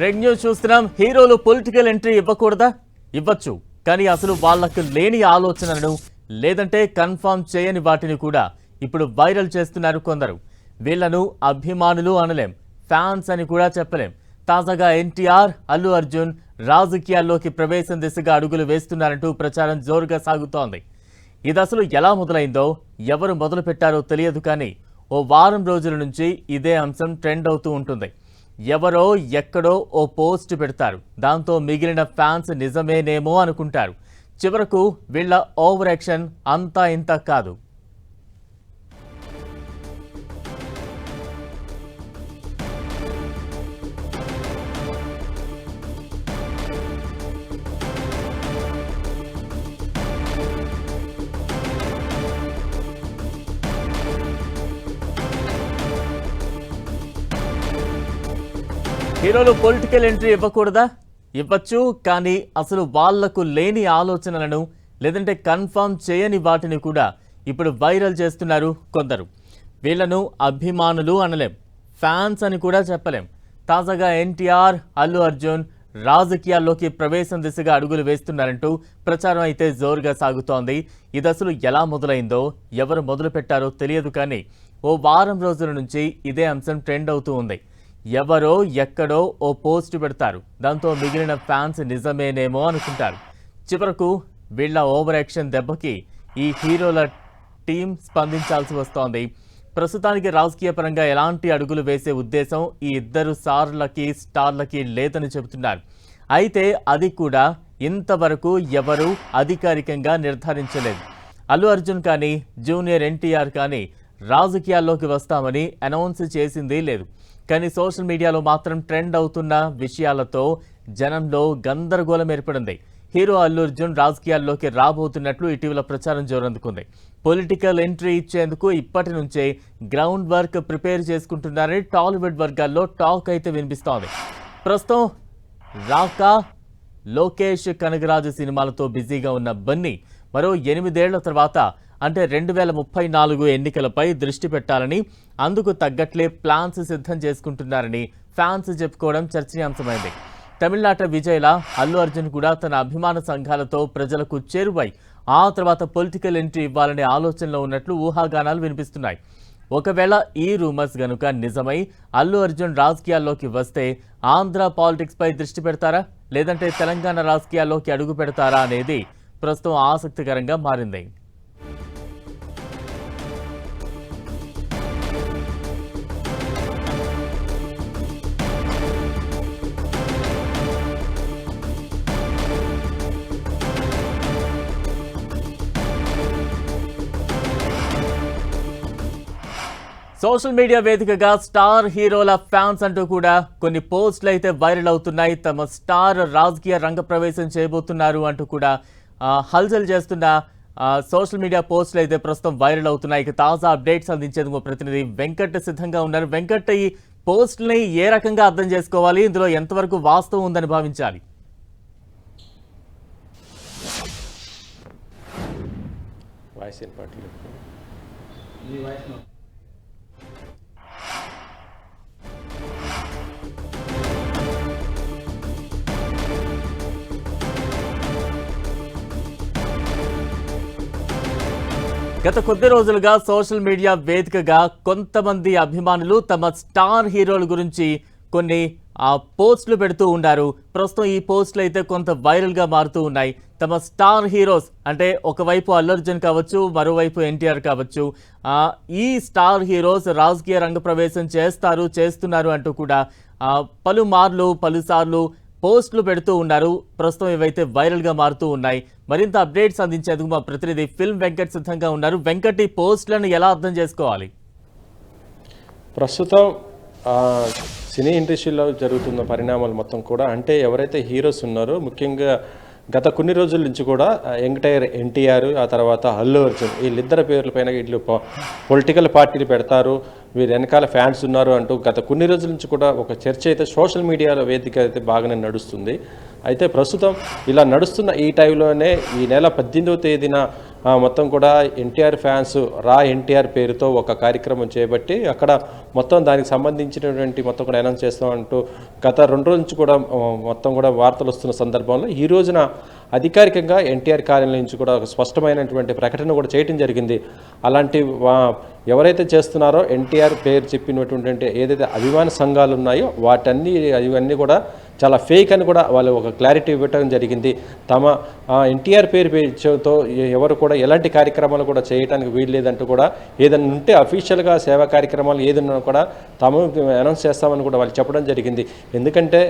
Break news చూస్తున్నాం. హీరోలు political entry ఇవ్వకూడదా? ఇవ్వచ్చు, కానీ అసలు వాళ్ళకు లేని ఆలోచనలను లేదంటే కన్ఫర్మ్ చేయని వాటిని కూడా ఇప్పుడు వైరల్ చేస్తున్నారు కొందరు. వీళ్లను అభిమానులు అనలేం, ఫ్యాన్స్ అని కూడా చెప్పలేం. తాజాగా ఎన్టీఆర్, అల్లు అర్జున్ రాజకీయాల్లోకి ప్రవేశం దిశగా అడుగులు వేస్తున్నారంటూ ప్రచారం జోరుగా సాగుతోంది. ఇది అసలు ఎలా మొదలైందో, ఎవరు మొదలు పెట్టారో తెలియదు, కానీ ఓ వారం రోజుల నుంచి ఇదే అంశం ట్రెండ్ అవుతూ ఉంటుంది. ఎవరో ఎక్కడో ఓ పోస్ట్ పెడతారు, దాంతో మిగిలిన ఫ్యాన్స్ నిజమేనేమో అనుకుంటారు. చివరకు వీళ్ళ ఓవర్ యాక్షన్ అంతా ఇంత కాదు. హీరోలు పొలిటికల్ ఎంట్రీ ఇవ్వకూడదా? ఇవ్వచ్చు, కానీ అసలు వాళ్లకు లేని ఆలోచనలను లేదంటే కన్ఫర్మ్ చేయని వాటిని కూడా ఇప్పుడు వైరల్ చేస్తున్నారు కొందరు. వీళ్లను అభిమానులు అనలేం, ఫ్యాన్స్ అని కూడా చెప్పలేం. తాజాగా ఎన్టీఆర్, అల్లు అర్జున్ రాజకీయాల్లోకి ప్రవేశం దిశగా అడుగులు వేస్తున్నారంటూ ప్రచారం అయితే జోరుగా సాగుతోంది. ఇది అసలు ఎలా మొదలైందో, ఎవరు మొదలు పెట్టారో తెలియదు, కానీ ఓ వారం రోజుల నుంచి ఇదే అంశం ట్రెండ్ అవుతూ ఉంది. ఎవరో ఎక్కడో ఓ పోస్ట్ పెడతారు, దాంతో మిగిలిన ఫ్యాన్స్ నిజమేనేమో అనుకుంటారు. చివరకు వీళ్ళ ఓవర్ యాక్షన్ దెబ్బకి ఈ హీరోల టీం స్పందించాల్సి వస్తోంది. ప్రస్తుతానికి రాజకీయ పరంగా ఎలాంటి అడుగులు వేసే ఉద్దేశం ఈ ఇద్దరు స్టార్లకి లేదని చెబుతున్నారు. అయితే అది కూడా ఇంతవరకు ఎవరూ అధికారికంగా నిర్ధారించలేదు. అల్లు అర్జున్ కానీ, జూనియర్ ఎన్టీఆర్ కానీ రాజకీయాల్లోకి వస్తామని అనౌన్స్ చేసింది లేదు. కానీ సోషల్ మీడియాలో మాత్రం ట్రెండ్ అవుతున్న విషయాలతో జనంలో గందరగోళం ఏర్పడింది. హీరో అల్లు అర్జున్ రాజకీయాల్లోకి రాబోతున్నట్లు ఇటీవల ప్రచారం జోరందుకుంది. పొలిటికల్ ఎంట్రీ ఇచ్చేందుకు ఇప్పటి నుంచే గ్రౌండ్ వర్క్ ప్రిపేర్ చేసుకుంటున్నారని టాలీవుడ్ వర్గాల్లో టాక్ అయితే వినిపిస్తోంది. ప్రస్తుతం రాకా, లోకేష్ కనగరాజు సినిమాలతో బిజీగా ఉన్న బన్నీ మరో 8 ఏళ్ల తర్వాత అంటే 2034 ఎన్నికలపై దృష్టి పెట్టాలని, అందుకు తగ్గట్లే ప్లాన్స్ సిద్ధం చేసుకుంటున్నారని ఫ్యాన్స్ చెప్పుకోవడం చర్చనీయాంశమైంది. తమిళనాట విజయ్లా అల్లు అర్జున్ కూడా తన అభిమాన సంఘాలతో ప్రజలకు చేరువై ఆ తర్వాత పొలిటికల్ ఎంట్రీ ఇవ్వాలనే ఆలోచనలో ఉన్నట్లు ఊహాగానాలు వినిపిస్తున్నాయి. ఒకవేళ ఈ రూమర్స్ గనుక నిజమై అల్లు అర్జున్ రాజకీయాల్లోకి వస్తే ఆంధ్ర పాలిటిక్స్ పై దృష్టి పెడతారా, లేదంటే తెలంగాణ రాజకీయాల్లోకి అడుగు పెడతారా అనేది ప్రస్తుతం ఆసక్తికరంగా మారింది. సోషల్ మీడియా వేదికగా స్టార్ హీరోల ఫ్యాన్స్ అంటూ కూడా కొన్ని పోస్టులు అయితే వైరల్ అవుతున్నాయి. తమ స్టార్ రాజకీయ రంగ ప్రవేశం చేయబోతున్నారు అంటూ కూడా హల్చల్ చేస్తున్న సోషల్ మీడియా పోస్టులు అయితే ప్రస్తుతం వైరల్ అవుతున్నాయి. ఇక తాజా అప్డేట్స్ అందించేందుకు ప్రతినిధి వెంకట్ సిద్ధంగా ఉన్నారు. వెంకట్, ఈ పోస్టుల్ని ఏ రకంగా అర్థం చేసుకోవాలి, ఇందులో ఎంతవరకు వాస్తవం ఉందని భావించాలి? గత కొద్ది రోజులుగా సోషల్ మీడియా వేదికగా కొంతమంది అభిమానులు తమ స్టార్ హీరోల గురించి కొన్ని పోస్టులు పెడుతూ ఉన్నారు. ప్రస్తుతం ఈ పోస్టులు అయితే కొంత వైరల్గా మారుతూ ఉన్నాయి. తమ స్టార్ హీరోస్ అంటే ఒకవైపు అల్లు అర్జున్ కావచ్చు, మరోవైపు ఎన్టీఆర్ కావచ్చు, ఈ స్టార్ హీరోస్ రాజకీయ రంగ ప్రవేశం చేస్తున్నారు అంటూ కూడా పలుసార్లు పోస్టులు పెడుతూ ఉన్నారు. ప్రస్తుతం ఇవైతే వైరల్గా మారుతూ ఉన్నాయి. మరింత అప్డేట్స్ అందించేందుకు మా ప్రతినిధి ఫిల్మ్ వెంకట్ సిద్ధంగా ఉన్నారు. వెంకట్, ఈ పోస్టులను ఎలా అర్థం చేసుకోవాలి? ప్రస్తుతం సినీ ఇండస్ట్రీలో జరుగుతున్న పరిణామాలు మొత్తం కూడా, అంటే ఎవరైతే హీరోస్ ఉన్నారో ముఖ్యంగా గత కొన్ని రోజుల నుంచి కూడా ఎన్టీఆర్, ఆ తర్వాత అల్లు అర్జున్, వీళ్ళిద్దరి పేర్లపైన వీళ్ళు పొలిటికల్ పార్టీలు పెడతారు, వీరి వెనకాల ఫ్యాన్స్ ఉన్నారు అంటూ గత కొన్ని రోజుల నుంచి కూడా ఒక చర్చ అయితే సోషల్ మీడియాలో వేదిక అయితే బాగానే నడుస్తుంది. అయితే ప్రస్తుతం ఇలా నడుస్తున్న ఈ టైంలోనే ఈ నెల 18వ తేదీన మొత్తం కూడా ఎన్టీఆర్ ఫ్యాన్స్ రా ఎన్టీఆర్ పేరుతో ఒక కార్యక్రమం చేపట్టి అక్కడ మొత్తం దానికి సంబంధించినటువంటి మొత్తం కూడా అనౌన్స్ చేస్తామంటూ గత 2 రోజుల నుంచి కూడా మొత్తం కూడా వార్తలు వస్తున్న సందర్భంలో ఈ రోజున అధికారికంగా ఎన్టీఆర్ కార్యాలయం నుంచి కూడా ఒక స్పష్టమైనటువంటి ప్రకటన కూడా చేయడం జరిగింది. అలాంటి ఎవరైతే చేస్తున్నారో ఎన్టీఆర్ పేరు చెప్పినటువంటి ఏదైతే అభిమాన సంఘాలు ఉన్నాయో అవన్నీ కూడా చాలా ఫేక్ అని కూడా వాళ్ళు ఒక క్లారిటీ ఇవ్వటం జరిగింది. తమ ఎన్టీఆర్ పేరుతో ఎవరు కూడా ఎలాంటి కార్యక్రమాలు కూడా చేయడానికి వీలు లేదంటూ కూడా ఏదైనా ఉంటే అఫీషియల్గా సేవా కార్యక్రమాలు ఏదైనా కూడా తాము అనౌన్స్ చేస్తామని కూడా వాళ్ళు చెప్పడం జరిగింది. ఎందుకంటే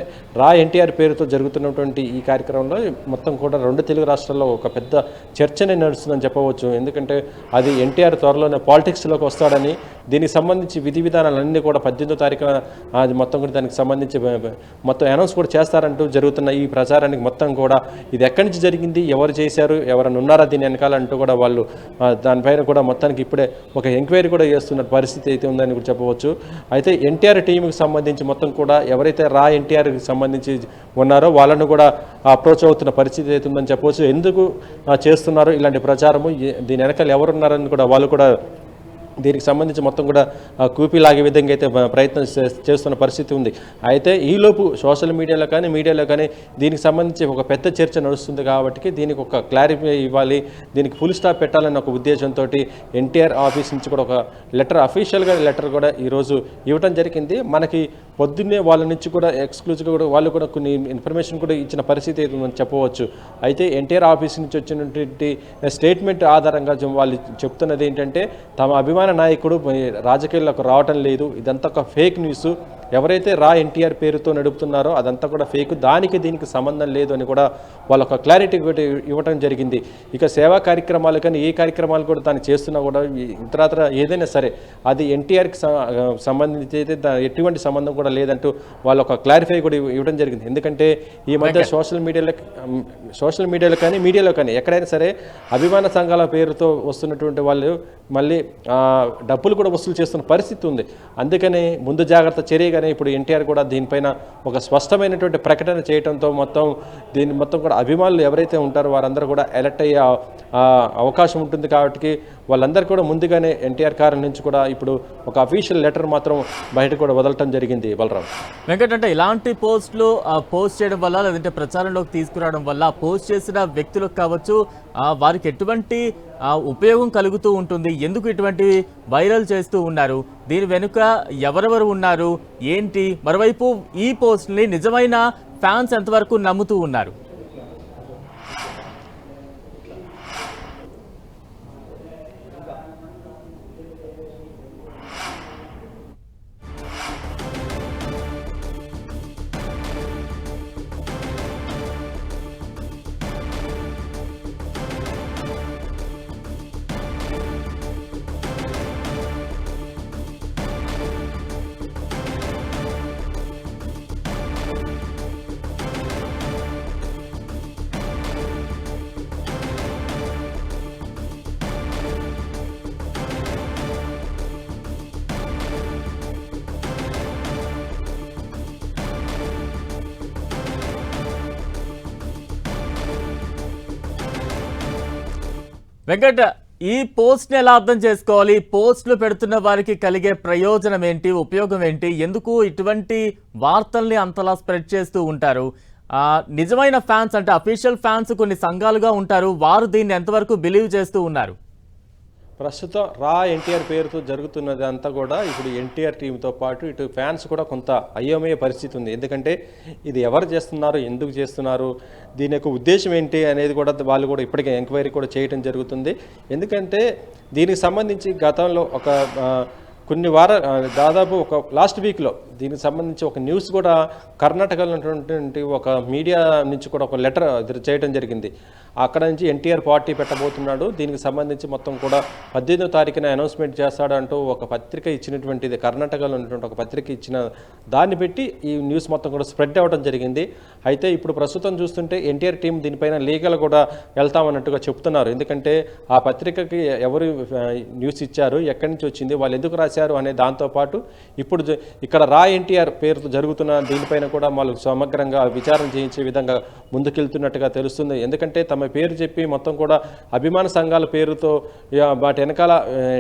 రా ఎన్టీఆర్ పేరుతో జరుగుతున్నటువంటి ఈ కార్యక్రమంలో మొత్తం కూడా 2 తెలుగు రాష్ట్రాల్లో ఒక పెద్ద చర్చనే నడుస్తుందని చెప్పవచ్చు. ఎందుకంటే అది ఎన్టీఆర్ త్వరలోనే పాలిటిక్స్లోకి వస్తాడని, దీనికి సంబంధించి విధి విధానాలన్నీ కూడా 18వ తారీఖున అది మొత్తం కూడా దానికి సంబంధించి మొత్తం అనౌన్స్ కూడా చేస్తారంటూ జరుగుతున్న ఈ ప్రచారానికి మొత్తం కూడా ఇది ఎక్కడి నుంచి జరిగింది, ఎవరు చేశారు, ఎవరైనా ఉన్నారా దీని వెనకాలంటూ కూడా వాళ్ళు దానిపైన కూడా మొత్తానికి ఇప్పుడే ఒక ఎంక్వైరీ కూడా చేస్తున్న పరిస్థితి అయితే ఉందని కూడా చెప్పవచ్చు. అయితే ఎన్టీఆర్ టీంకి సంబంధించి మొత్తం కూడా ఎవరైతే రా ఎన్టీఆర్కి సంబంధించి ఉన్నారో వాళ్ళను కూడా అప్రోచ్ అవుతున్న పరిస్థితి అయితే ఉందని చెప్పవచ్చు. ఎందుకు చేస్తున్నారో ఇలాంటి ప్రచారము, దీని వెనకాల ఎవరున్నారని కూడా వాళ్ళు కూడా దీనికి సంబంధించి మొత్తం కూడా కూపీలాగే విధంగా అయితే ప్రయత్నం చేస్తున్న పరిస్థితి ఉంది. అయితే ఈలోపు సోషల్ మీడియాలో కానీ దీనికి సంబంధించి ఒక పెద్ద చర్చ నడుస్తుంది కాబట్టి దీనికి ఒక క్లారిఫై ఇవ్వాలి, దీనికి ఫుల్ స్టాప్ పెట్టాలన్న ఒక ఉద్దేశంతో ఎన్టీఆర్ ఆఫీస్ నుంచి కూడా ఒక లెటర్, అఫీషియల్గా లెటర్ కూడా ఈరోజు ఇవ్వడం జరిగింది. మనకి పొద్దున్నే వాళ్ళ నుంచి కూడా ఎక్స్క్లూజివ్గా కూడా వాళ్ళు కూడా కొన్ని ఇన్ఫర్మేషన్ కూడా ఇచ్చిన పరిస్థితి అయితే ఉందని చెప్పవచ్చు. అయితే ఎన్టీఆర్ ఆఫీస్ నుంచి వచ్చినటువంటి స్టేట్మెంట్ ఆధారంగా వాళ్ళు చెప్తున్నది ఏంటంటే తమ అభిమాన నాయకుడు రాజకీయాల్లోకి రావటం లేదు, ఇదంతా ఒక ఫేక్ న్యూస్, ఎవరైతే రా ఎన్టీఆర్ పేరుతో నడుపుతున్నారో అదంతా కూడా ఫేక్, దీనికి సంబంధం లేదు అని కూడా వాళ్ళ ఒక క్లారిటీ ఇవ్వటం జరిగింది. ఇక సేవా కార్యక్రమాలు కానీ ఏ కార్యక్రమాలు కూడా దాన్ని చేస్తున్నా కూడా ఇతరత్ర ఏదైనా సరే అది ఎన్టీఆర్కి సంబంధించి అయితే ఎటువంటి సంబంధం కూడా లేదంటూ వాళ్ళు ఒక క్లారిఫై కూడా ఇవ్వడం జరిగింది. ఎందుకంటే ఈ మధ్య సోషల్ మీడియాలో కానీ మీడియాలో కానీ ఎక్కడైనా సరే అభిమాన సంఘాల పేరుతో వస్తున్నటువంటి వాళ్ళు మళ్ళీ డబ్బులు కూడా వసూలు చేస్తున్న పరిస్థితి ఉంది. అందుకని ముందు జాగ్రత్త చర్యగానే ఇప్పుడు ఎన్టీఆర్ కూడా దీనిపైన ఒక స్పష్టమైనటువంటి ప్రకటన చేయడంతో దీన్ని మొత్తం కూడా అభిమానులు ఎవరైతే ఉంటారో వారందరూ కూడా అలర్ట్ అయ్యే అవకాశం ఉంటుంది. కాబట్టి వాళ్ళందరూ కూడా ముందుగానే ఎన్టీఆర్ కార్యాలయం నుంచి కూడా ఇప్పుడు ఒక అఫీషియల్ లెటర్ మాత్రం బయటకు కూడా వదలటం జరిగింది. బలరాం వెంకట్, అంటే ఇలాంటి పోస్టులు పోస్ట్ చేయడం వల్ల లేదంటే ప్రచారంలోకి తీసుకురావడం వల్ల పోస్ట్ చేసిన వ్యక్తులకు కావచ్చు వారికి ఎటువంటి ఉపయోగం కలుగుతూ ఉంటుంది, ఎందుకు ఇటువంటివి వైరల్ చేస్తూ ఉన్నారు, దీని వెనుక ఎవరెవరు ఉన్నారు ఏంటి, మరోవైపు ఈ పోస్ట్ని నిజమైన ఫ్యాన్స్ ఎంతవరకు నమ్ముతూ ఉన్నారు? వెంకట్, ఈ పోస్ట్ని ఎలా అర్థం చేసుకోవాలి? పోస్టులు పెడుతున్న వారికి కలిగే ప్రయోజనం ఏంటి, ఉపయోగం ఏంటి, ఎందుకు ఇటువంటి వార్తల్ని అంతలా స్ప్రెడ్ చేస్తూ ఉంటారు? నిజమైన ఫ్యాన్స్ అంటే అఫీషియల్ ఫ్యాన్స్ కొన్ని సంఘాలుగా ఉంటారు, వారు దీన్ని ఎంతవరకు బిలీవ్ చేస్తూ ఉన్నారు? ప్రస్తుతం రా ఎన్టీఆర్ పేరుతో జరుగుతున్నది అంతా కూడా ఇప్పుడు ఎన్టీఆర్ టీంతో పాటు ఇటు ఫ్యాన్స్ కూడా కొంత అయోమయ పరిస్థితి ఉంది. ఎందుకంటే ఇది ఎవరు చేస్తున్నారు, ఎందుకు చేస్తున్నారు, దీని యొక్క ఉద్దేశం ఏంటి అనేది కూడా వాళ్ళు కూడా ఇప్పటికే ఎంక్వైరీ కూడా చేయడం జరుగుతుంది. ఎందుకంటే దీనికి సంబంధించి గతంలో ఒక దాదాపు ఒక లాస్ట్ వీక్లో దీనికి సంబంధించి ఒక న్యూస్ కూడా కర్ణాటకలో ఉన్నటువంటి ఒక మీడియా నుంచి కూడా ఒక లెటర్ చేయడం జరిగింది. అక్కడ నుంచి ఎన్టీఆర్ పార్టీ పెట్టబోతున్నాడు, దీనికి సంబంధించి మొత్తం కూడా 18వ తారీఖున అనౌన్స్మెంట్ చేస్తాడు అంటూ ఒక పత్రిక ఇచ్చినటువంటిది, కర్ణాటకలో ఉన్నటువంటి ఒక పత్రిక ఇచ్చిన దాన్ని పెట్టి ఈ న్యూస్ మొత్తం కూడా స్ప్రెడ్ అవ్వడం జరిగింది. అయితే ఇప్పుడు ప్రస్తుతం చూస్తుంటే ఎన్టీఆర్ టీం దీనిపైన లీగల్ కూడా వెళ్తామన్నట్టుగా చెప్తున్నారు. ఎందుకంటే ఆ పత్రికకి ఎవరు న్యూస్ ఇచ్చారు, ఎక్కడి నుంచి వచ్చింది, వాళ్ళు ఎందుకు రాశారు అనే దాంతోపాటు ఇప్పుడు ఇక్కడ రా ఎన్టీఆర్ పేరుతో జరుగుతున్న దీనిపైన కూడా వాళ్ళు సమగ్రంగా విచారణ చేయించే విధంగా ముందుకెళ్తున్నట్టుగా తెలుస్తుంది. ఎందుకంటే తమ పేరు చెప్పి మొత్తం కూడా అభిమాన సంఘాల పేరుతో వాటి వెనకాల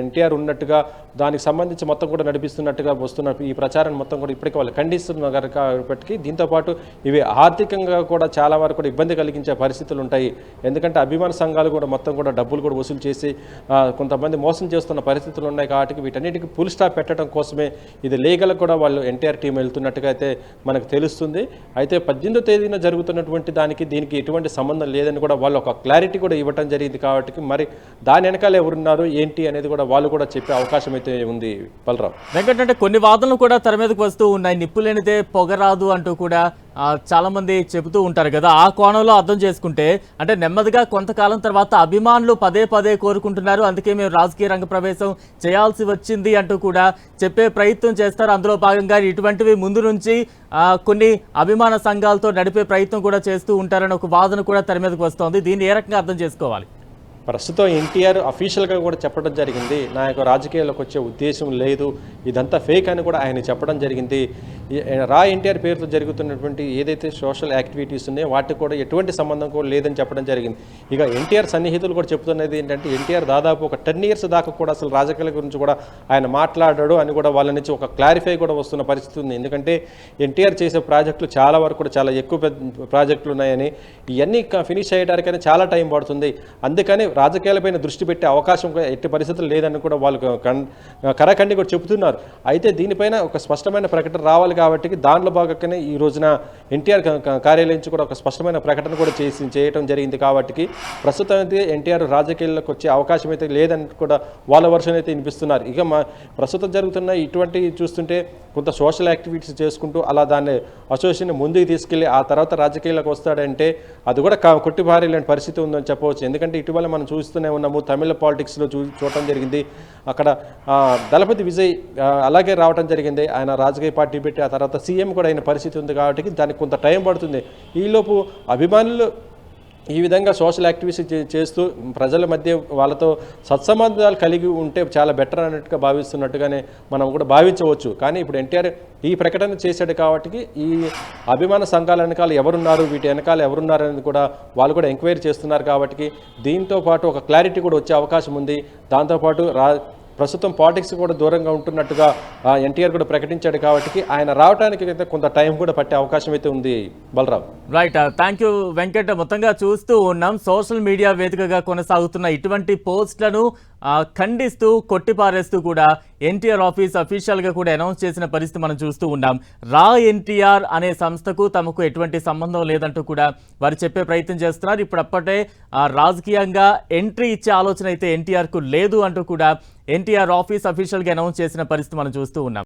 ఎన్టీఆర్ ఉన్నట్టుగా దానికి సంబంధించి మొత్తం కూడా నడిపిస్తున్నట్టుగా వస్తున్న ఈ ప్రచారం మొత్తం కూడా ఇప్పటికీ వాళ్ళు ఖండిస్తున్నారు కాబట్టి దీంతోపాటు ఇవి ఆర్థికంగా కూడా చాలా వరకు కూడా ఇబ్బంది కలిగించే పరిస్థితులు ఉంటాయి. ఎందుకంటే అభిమాన సంఘాలు కూడా మొత్తం కూడా డబ్బులు కూడా వసూలు చేసి కొంతమంది మోసం చేస్తున్న పరిస్థితులు ఉన్నాయి. కాబట్టి వీటన్నిటికీ ఫుల్ స్టాప్ పెట్టడం కోసమే ఇది లీగల్ కూడా వాళ్ళు ఎన్టీఆర్ టీం వెళ్తున్నట్టుగా అయితే మనకు తెలుస్తుంది. అయితే 18వ తేదీన జరుగుతున్నటువంటి దానికి దీనికి ఎటువంటి సంబంధం లేదని కూడా వాళ్ళు ఒక క్లారిటీ కూడా ఇవ్వటం జరిగింది. కాబట్టి మరి దాని వెనకాల ఎవరున్నారు ఏంటి అనేది కూడా వాళ్ళు కూడా చెప్పే అవకాశం అయితే ఉంది. బలరాం వెంకట్, అంటే కొన్ని వాదనలు కూడా తెర మీదకి వస్తూ ఉన్నాయి. నిప్పు లేనిదే పొగరాదు అంటూ కూడా చాలా మంది చెబుతూ ఉంటారు కదా. ఆ కోణంలో అర్థం చేసుకుంటే అంటే నెమ్మదిగా కొంతకాలం తర్వాత అభిమానులు పదే పదే కోరుకుంటున్నారు, అందుకే మేము రాజకీయ రంగ ప్రవేశం చేయాల్సి వచ్చింది అంటూ కూడా చెప్పే ప్రయత్నం చేస్తారు. అందులో భాగంగా ఇటువంటివి ముందు నుంచి కొన్ని అభిమాన సంఘాలతో నడిపే ప్రయత్నం కూడా చేస్తూ ఉంటారని ఒక వాదన కూడా తెర మీదకి వస్తోంది. దీన్ని ఏ రకంగా అర్థం చేసుకోవాలి? ప్రస్తుతం ఎన్టీఆర్ అఫీషియల్గా కూడా చెప్పడం జరిగింది, నా యొక్క రాజకీయాల్లోకి వచ్చే ఉద్దేశం లేదు, ఇదంతా ఫేక్ అని కూడా ఆయన చెప్పడం జరిగింది. రా ఎన్టీఆర్ పేరుతో జరుగుతున్నటువంటి ఏదైతే సోషల్ యాక్టివిటీస్ ఉన్నాయో వాటికి కూడా ఎటువంటి సంబంధం కూడా లేదని చెప్పడం జరిగింది. ఇక ఎన్టీఆర్ సన్నిహితులు కూడా చెప్తున్నది ఏంటంటే ఎన్టీఆర్ దాదాపు ఒక 10 years దాకా కూడా అసలు రాజకీయాల గురించి కూడా ఆయన మాట్లాడాడు అని కూడా వాళ్ళ నుంచి ఒక క్లారిఫై కూడా వస్తున్న పరిస్థితి ఉంది. ఎందుకంటే ఎన్టీఆర్ చేసే ప్రాజెక్టులు చాలా వరకు కూడా చాలా ఎక్కువ పెద్ద ప్రాజెక్టులు ఉన్నాయని, ఇవన్నీ ఫినిష్ అయ్యడానికైనా చాలా టైం పడుతుంది, అందుకని రాజకీయాలపైన దృష్టి పెట్టే అవకాశం ఎట్టి పరిస్థితులు లేదని కూడా వాళ్ళు కరాఖండి కూడా చెబుతున్నారు. అయితే దీనిపైన ఒక స్పష్టమైన ప్రకటన రావాలి కాబట్టి దానిలో భాగంగానే ఈ రోజున ఎన్టీఆర్ కార్యాలయం నుంచి కూడా ఒక స్పష్టమైన ప్రకటన కూడా చేయడం జరిగింది. కాబట్టి ప్రస్తుతం అయితే ఎన్టీఆర్ రాజకీయాల్లోకి వచ్చే అవకాశం అయితే లేదని కూడా వాళ్ళ వర్షన్ అయితే వినిపిస్తున్నారు. ఇక ప్రస్తుతం జరుగుతున్న ఇటువంటి చూస్తుంటే కొంత సోషల్ యాక్టివిటీస్ చేసుకుంటూ అలా దాన్ని అసోసియేషన్ ముందుకు తీసుకెళ్ళి ఆ తర్వాత రాజకీయాలకు వస్తాడంటే అది కూడా కొట్టిపారేలాంటి పరిస్థితి ఉందని చెప్పవచ్చు. ఎందుకంటే ఇటీవల మనం చూస్తూనే ఉన్నాము, తమిళ పాలిటిక్స్లో చూడటం జరిగింది. అక్కడ దళపతి విజయ్ అలాగే రావడం జరిగింది. ఆయన రాజకీయ పార్టీ పెట్టి ఆ తర్వాత సీఎం కూడా అయిన పరిస్థితి ఉంది. కాబట్టి దానికి కొంత టైం పడుతుంది. ఈలోపు అభిమానులు ఈ విధంగా సోషల్ యాక్టివిటీస్ చేస్తూ ప్రజల మధ్య వాళ్ళతో సత్సంబంధాలు కలిగి ఉంటే చాలా బెటర్ అన్నట్టుగా భావిస్తున్నట్టుగానే మనం కూడా భావించవచ్చు. కానీ ఇప్పుడు ఎన్టీఆర్ ఈ ప్రకటన చేశాడు కాబట్టి ఈ అభిమాన సంఘాల వెనకాల ఎవరున్నారు, వీటి వెనకాల ఎవరున్నారు అనేది కూడా వాళ్ళు కూడా ఎంక్వైరీ చేస్తున్నారు. కాబట్టి దీంతో పాటు ఒక క్లారిటీ కూడా వచ్చే అవకాశం ఉంది. దాంతోపాటు ప్రస్తుతం పాలిటిక్స్ కూడా దూరంగా ఉంటున్నట్టుగా ఎన్టీఆర్ కూడా ప్రకటించాడు. కాబట్టి ఆయన రావడానికి అయితే కొంత టైం కూడా పట్టే అవకాశం అయితే ఉంది. Balaram right, thank you Venkat. మొత్తంగా చూస్తూ ఉన్నాం సోషల్ మీడియా వేదికగా కొనసాగుతున్న ఇటువంటి పోస్టులను ఖండిస్తూ కొట్టిపారేస్తూ కూడా ఎన్టీఆర్ ఆఫీస్ అఫీషియల్గా కూడా అనౌన్స్ చేసిన పరిస్థితి మనం చూస్తూ ఉన్నాం. రా ఎన్టీఆర్ అనే సంస్థకు తమకు ఎటువంటి సంబంధం లేదంటూ కూడా వారు చెప్పే ప్రయత్నం చేస్తున్నారు. ఇప్పుడు అప్పటే రాజకీయంగా ఎంట్రీ ఇచ్చే ఆలోచన అయితే ఎన్టీఆర్కు లేదు అంటూ కూడా ఎన్టీఆర్ ఆఫీస్ అఫీషియల్గా అనౌన్స్ చేసిన పరిస్థితి మనం చూస్తూ ఉన్నాం.